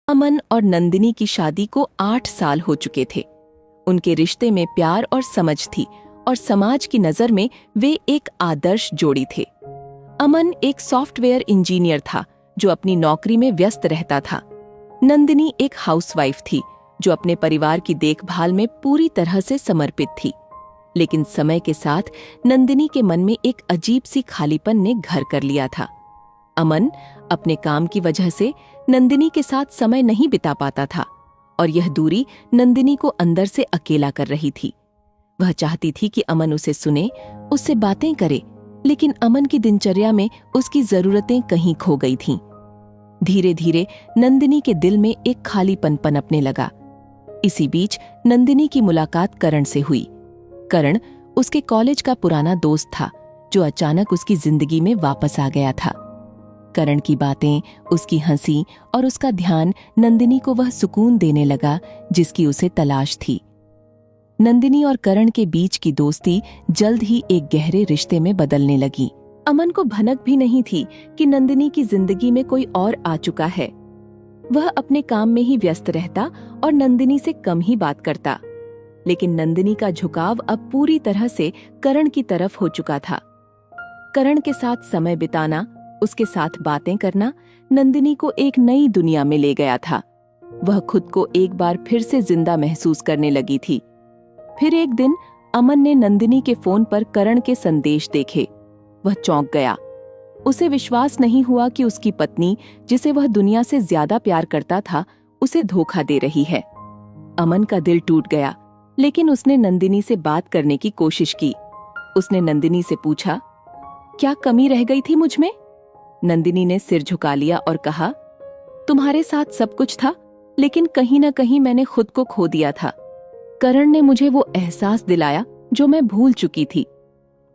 अमन और नंदिनी की शादी को 8 साल हो चुके थे। उनके रिश्ते में प्यार और समझ थी और समाज की नजर में वे एक आदर्श जोड़ी थे। अमन एक सॉफ्टवेयर इंजीनियर था जो अपनी नौकरी में व्यस्त रहता था। नंदिनी एक हाउसवाइफ थी जो अपने परिवार की देखभाल में पूरी तरह से समर्पित थी। लेकिन समय के साथ नंदिनी के मन में एक अजीब सी खालीपन ने घर कर लिया था। अमन अपने काम की वजह से नंदिनी के साथ समय नहीं बिता पाता था और यह दूरी नंदिनी को अंदर से अकेला कर रही थी। वह चाहती थी कि अमन उसे सुने, उससे बातें करे, लेकिन अमन की दिनचर्या में उसकी जरूरतें कहीं खो गई थीं। धीरे धीरे नंदिनी के दिल में एक खालीपन पनपने लगा। इसी बीच नंदिनी की मुलाकात करण से हुई। करण उसके कॉलेज का पुराना दोस्त था जो अचानक उसकी जिंदगी में वापस आ गया था। करण की बातें, उसकी हंसी और उसका ध्यान नंदिनी को वह सुकून देने लगा जिसकी उसे तलाश थी। नंदिनी और करण के बीच की दोस्ती जल्द ही एक गहरे रिश्ते में बदलने लगी। अमन को भनक भी नहीं थी कि नंदिनी की जिंदगी में कोई और आ चुका है। वह अपने काम में ही व्यस्त रहता और नंदिनी से कम ही बात करता। लेकिन नंदिनी का झुकाव अब पूरी तरह से करण की तरफ हो चुका था। करण के साथ समय बिताना, उसके साथ बातें करना नंदिनी को एक नई दुनिया में ले गया था। वह खुद को एक बार फिर से जिंदा महसूस करने लगी थी। फिर एक दिन अमन ने नंदिनी के फोन पर करण के संदेश देखे। वह चौंक गया। उसे विश्वास नहीं हुआ कि उसकी पत्नी, जिसे वह दुनिया से ज्यादा प्यार करता था, उसे धोखा दे रही है। अमन का दिल टूट गया, लेकिन उसने नंदिनी से बात करने की कोशिश की। उसने नंदिनी से पूछा, क्या कमी रह गई थी मुझ में? नंदिनी ने सिर झुका लिया और कहा, तुम्हारे साथ सब कुछ था, लेकिन कहीं न कहीं मैंने खुद को खो दिया था। करण ने मुझे वो एहसास दिलाया जो मैं भूल चुकी थी।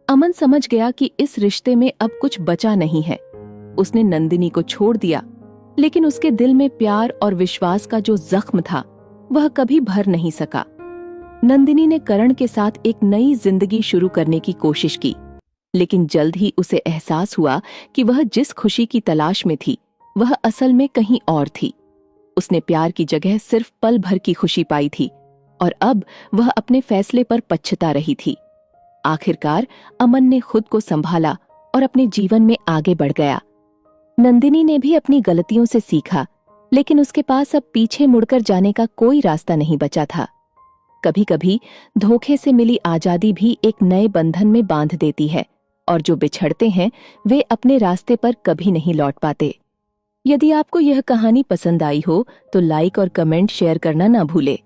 अमन समझ गया कि इस रिश्ते में अब कुछ बचा नहीं है। उसने नंदिनी को छोड़ दिया, लेकिन उसके दिल में प्यार और विश्वास का जो जख्म था, वह कभी भर नहीं सका। नंदिनी ने करण के साथ एक नई जिंदगी शुरू करने की कोशिश की, लेकिन जल्द ही उसे एहसास हुआ कि वह जिस खुशी की तलाश में थी, वह असल में कहीं और थी। उसने प्यार की जगह सिर्फ पल भर की खुशी पाई थी और अब वह अपने फैसले पर पछता रही थी। आखिरकार अमन ने खुद को संभाला और अपने जीवन में आगे बढ़ गया। नंदिनी ने भी अपनी गलतियों से सीखा, लेकिन उसके पास अब पीछे मुड़कर जाने का कोई रास्ता नहीं बचा था। कभी कभी धोखे से मिली आजादी भी एक नए बंधन में बांध देती है, और जो बिछड़ते हैं वे अपने रास्ते पर कभी नहीं लौट पाते। यदि आपको यह कहानी पसंद आई हो तो लाइक और कमेंट शेयर करना ना भूले।